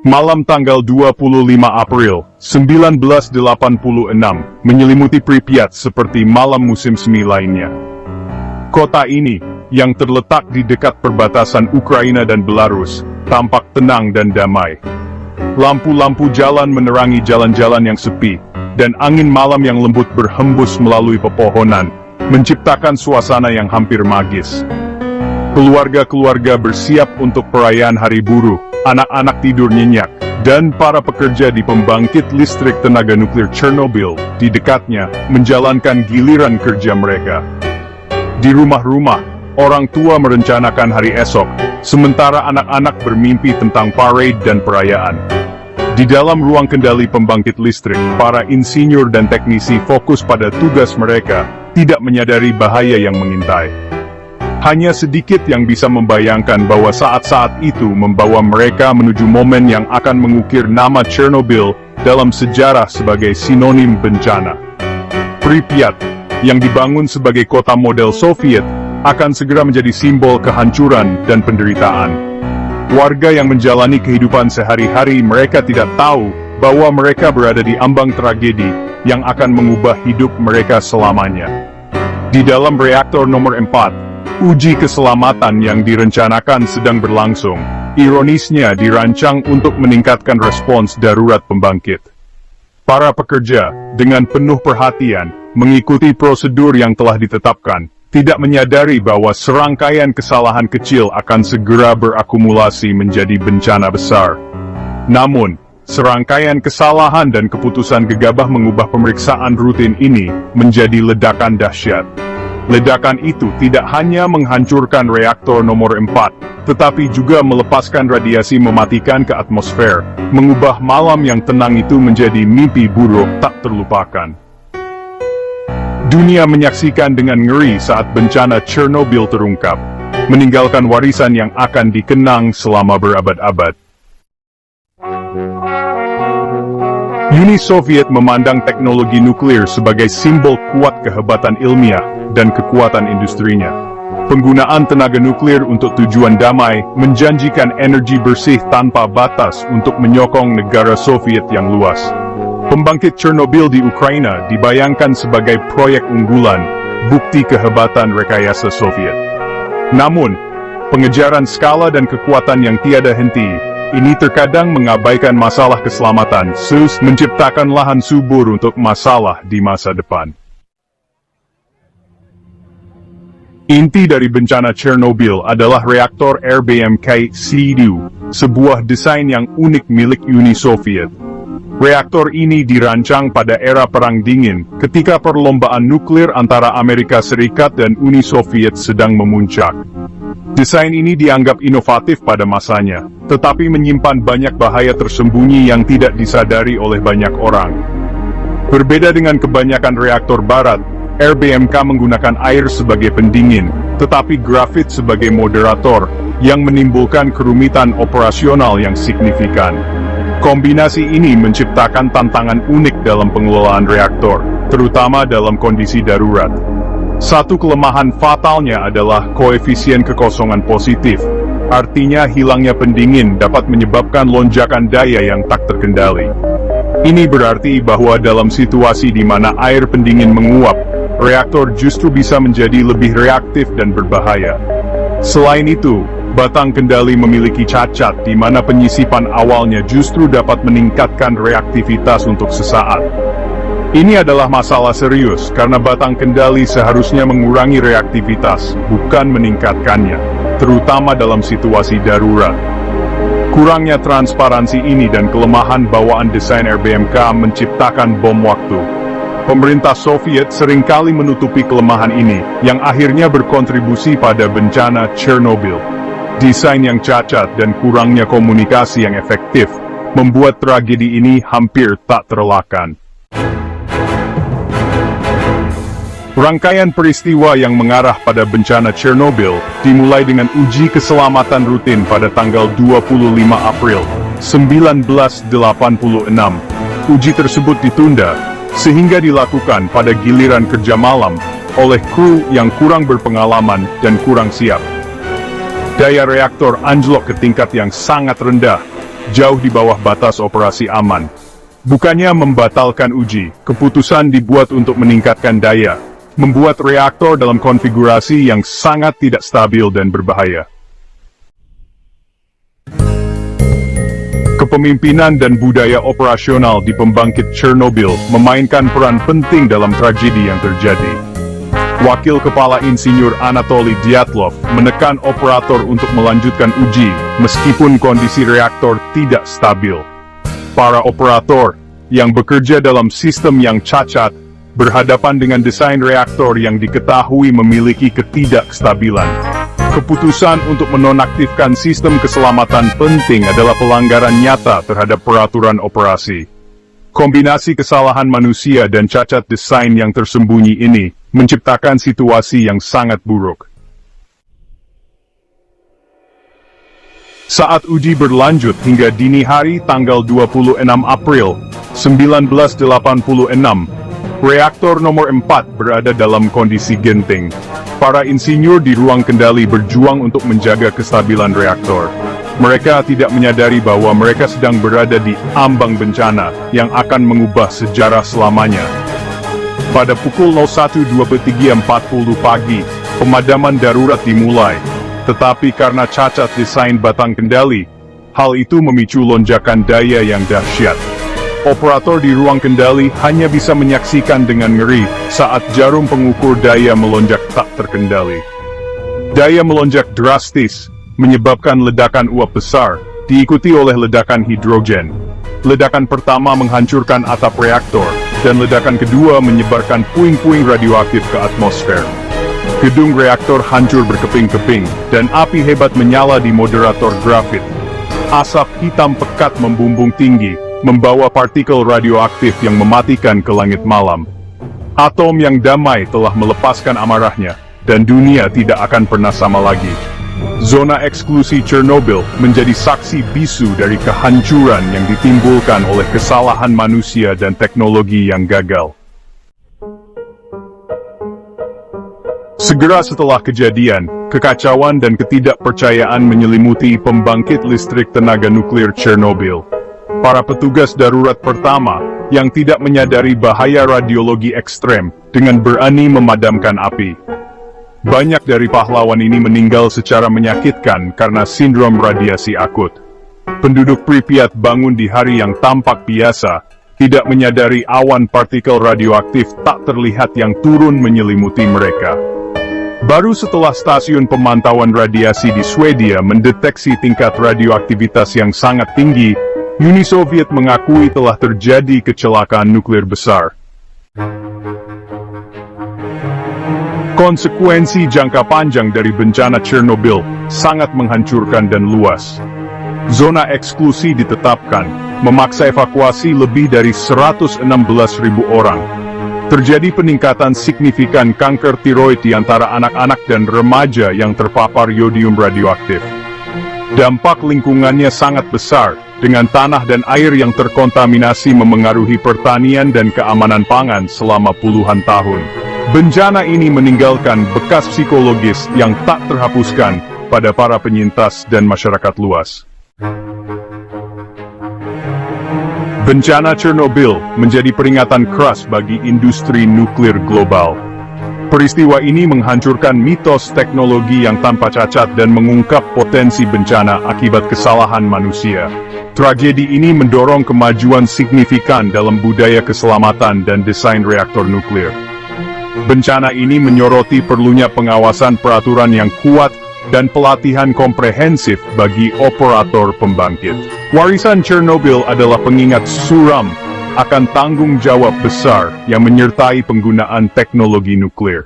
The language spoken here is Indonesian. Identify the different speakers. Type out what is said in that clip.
Speaker 1: Malam tanggal 25 April 1986 menyelimuti Pripyat seperti malam musim semi lainnya. Kota ini, yang terletak di dekat perbatasan Ukraina dan Belarus, tampak tenang dan damai. Lampu-lampu jalan menerangi jalan-jalan yang sepi, dan angin malam yang lembut berhembus melalui pepohonan, menciptakan suasana yang hampir magis. Keluarga-keluarga bersiap untuk perayaan hari buruh, anak-anak tidur nyenyak, dan para pekerja di pembangkit listrik tenaga nuklir Chernobyl di dekatnya menjalankan giliran kerja mereka. Di rumah-rumah, orang tua merencanakan hari esok, sementara anak-anak bermimpi tentang parade dan perayaan. Di dalam ruang kendali pembangkit listrik, para insinyur dan teknisi fokus pada tugas mereka, tidak menyadari bahaya yang mengintai. Hanya sedikit yang bisa membayangkan bahwa saat-saat itu membawa mereka menuju momen yang akan mengukir nama Chernobyl dalam sejarah sebagai sinonim bencana. Pripyat, yang dibangun sebagai kota model Soviet, akan segera menjadi simbol kehancuran dan penderitaan. Warga yang menjalani kehidupan sehari-hari mereka tidak tahu bahwa mereka berada di ambang tragedi yang akan mengubah hidup mereka selamanya. Di dalam reaktor nomor 4, uji keselamatan yang direncanakan sedang berlangsung. Ironisnya dirancang untuk meningkatkan respons darurat pembangkit. Para pekerja, dengan penuh perhatian, mengikuti prosedur yang telah ditetapkan, tidak menyadari bahwa serangkaian kesalahan kecil akan segera berakumulasi menjadi bencana besar. Namun, serangkaian kesalahan dan keputusan gegabah mengubah pemeriksaan rutin ini menjadi ledakan dahsyat. Ledakan itu tidak hanya menghancurkan reaktor nomor 4, tetapi juga melepaskan radiasi mematikan ke atmosfer, mengubah malam yang tenang itu menjadi mimpi buruk tak terlupakan. Dunia menyaksikan dengan ngeri saat bencana Chernobyl terungkap, meninggalkan warisan yang akan dikenang selama berabad-abad. Uni Soviet memandang teknologi nuklir sebagai simbol kuat kehebatan ilmiah dan kekuatan industrinya. Penggunaan tenaga nuklir untuk tujuan damai menjanjikan energi bersih tanpa batas untuk menyokong negara Soviet yang luas. Pembangkit Chernobyl di Ukraina dibayangkan sebagai proyek unggulan, bukti kehebatan rekayasa Soviet. Namun, pengejaran skala dan kekuatan yang tiada henti ini terkadang mengabaikan masalah keselamatan, menciptakan lahan subur untuk masalah di masa depan. Inti dari bencana Chernobyl adalah reaktor RBMK-C2, sebuah desain yang unik milik Uni Soviet. Reaktor ini dirancang pada era Perang Dingin, ketika perlombaan nuklir antara Amerika Serikat dan Uni Soviet sedang memuncak. Desain ini dianggap inovatif pada masanya, tetapi menyimpan banyak bahaya tersembunyi yang tidak disadari oleh banyak orang. Berbeda dengan kebanyakan reaktor barat, RBMK menggunakan air sebagai pendingin, tetapi grafit sebagai moderator, yang menimbulkan kerumitan operasional yang signifikan. Kombinasi ini menciptakan tantangan unik dalam pengelolaan reaktor, terutama dalam kondisi darurat. Satu kelemahan fatalnya adalah koefisien kekosongan positif, artinya hilangnya pendingin dapat menyebabkan lonjakan daya yang tak terkendali. Ini berarti bahwa dalam situasi di mana air pendingin menguap, reaktor justru bisa menjadi lebih reaktif dan berbahaya. Selain itu, batang kendali memiliki cacat di mana penyisipan awalnya justru dapat meningkatkan reaktivitas untuk sesaat. Ini adalah masalah serius karena batang kendali seharusnya mengurangi reaktivitas, bukan meningkatkannya, terutama dalam situasi darurat. Kurangnya transparansi ini dan kelemahan bawaan desain RBMK menciptakan bom waktu. Pemerintah Soviet seringkali menutupi kelemahan ini, yang akhirnya berkontribusi pada bencana Chernobyl. Desain yang cacat dan kurangnya komunikasi yang efektif, membuat tragedi ini hampir tak terelakkan. Rangkaian peristiwa yang mengarah pada bencana Chernobyl dimulai dengan uji keselamatan rutin pada tanggal 25 April 1986. Uji tersebut ditunda, sehingga dilakukan pada giliran kerja malam oleh kru yang kurang berpengalaman dan kurang siap. Daya reaktor anjlok ke tingkat yang sangat rendah, jauh di bawah batas operasi aman. Bukannya membatalkan uji, keputusan dibuat untuk meningkatkan daya, membuat reaktor dalam konfigurasi yang sangat tidak stabil dan berbahaya. Kepemimpinan dan budaya operasional di pembangkit Chernobyl memainkan peran penting dalam tragedi yang terjadi. Wakil Kepala Insinyur Anatoly Dyatlov menekan operator untuk melanjutkan uji, meskipun kondisi reaktor tidak stabil. Para operator, yang bekerja dalam sistem yang cacat, berhadapan dengan desain reaktor yang diketahui memiliki ketidakstabilan. Keputusan untuk menonaktifkan sistem keselamatan penting adalah pelanggaran nyata terhadap peraturan operasi. Kombinasi kesalahan manusia dan cacat desain yang tersembunyi ini menciptakan situasi yang sangat buruk. Saat uji berlanjut hingga dini hari tanggal 26 April 1986, reaktor nomor 4 berada dalam kondisi genting. Para insinyur di ruang kendali berjuang untuk menjaga kestabilan reaktor. Mereka tidak menyadari bahwa mereka sedang berada di ambang bencana yang akan mengubah sejarah selamanya. Pada pukul 01.23.40 pagi, pemadaman darurat dimulai. Tetapi karena cacat desain batang kendali, hal itu memicu lonjakan daya yang dahsyat. Operator di ruang kendali hanya bisa menyaksikan dengan ngeri saat jarum pengukur daya melonjak tak terkendali. Daya melonjak drastis, menyebabkan ledakan uap besar, diikuti oleh ledakan hidrogen. Ledakan pertama menghancurkan atap reaktor, dan ledakan kedua menyebarkan puing-puing radioaktif ke atmosfer. Gedung reaktor hancur berkeping-keping, dan api hebat menyala di moderator grafit. Asap hitam pekat membumbung tinggi, membawa partikel radioaktif yang mematikan ke langit malam. Atom yang damai telah melepaskan amarahnya, dan dunia tidak akan pernah sama lagi. Zona eksklusi Chernobyl menjadi saksi bisu dari kehancuran yang ditimbulkan oleh kesalahan manusia dan teknologi yang gagal. Segera setelah kejadian, kekacauan dan ketidakpercayaan menyelimuti pembangkit listrik tenaga nuklir Chernobyl. Para petugas darurat pertama, yang tidak menyadari bahaya radiologi ekstrem, dengan berani memadamkan api. Banyak dari pahlawan ini meninggal secara menyakitkan karena sindrom radiasi akut. Penduduk Pripyat bangun di hari yang tampak biasa, tidak menyadari awan partikel radioaktif tak terlihat yang turun menyelimuti mereka. Baru setelah stasiun pemantauan radiasi di Swedia mendeteksi tingkat radioaktivitas yang sangat tinggi, Uni Soviet mengakui telah terjadi kecelakaan nuklir besar. Konsekuensi jangka panjang dari bencana Chernobyl sangat menghancurkan dan luas. Zona eksklusi ditetapkan, memaksa evakuasi lebih dari 116.000 orang. Terjadi peningkatan signifikan kanker tiroid di antara anak-anak dan remaja yang terpapar yodium radioaktif. Dampak lingkungannya sangat besar, dengan tanah dan air yang terkontaminasi memengaruhi pertanian dan keamanan pangan selama puluhan tahun. Bencana ini meninggalkan bekas psikologis yang tak terhapuskan pada para penyintas dan masyarakat luas. Bencana Chernobyl menjadi peringatan keras bagi industri nuklir global. Peristiwa ini menghancurkan mitos teknologi yang tanpa cacat dan mengungkap potensi bencana akibat kesalahan manusia. Tragedi ini mendorong kemajuan signifikan dalam budaya keselamatan dan desain reaktor nuklir. Bencana ini menyoroti perlunya pengawasan peraturan yang kuat dan pelatihan komprehensif bagi operator pembangkit. Warisan Chernobyl adalah pengingat suram akan tanggung jawab besar yang menyertai penggunaan teknologi nuklir.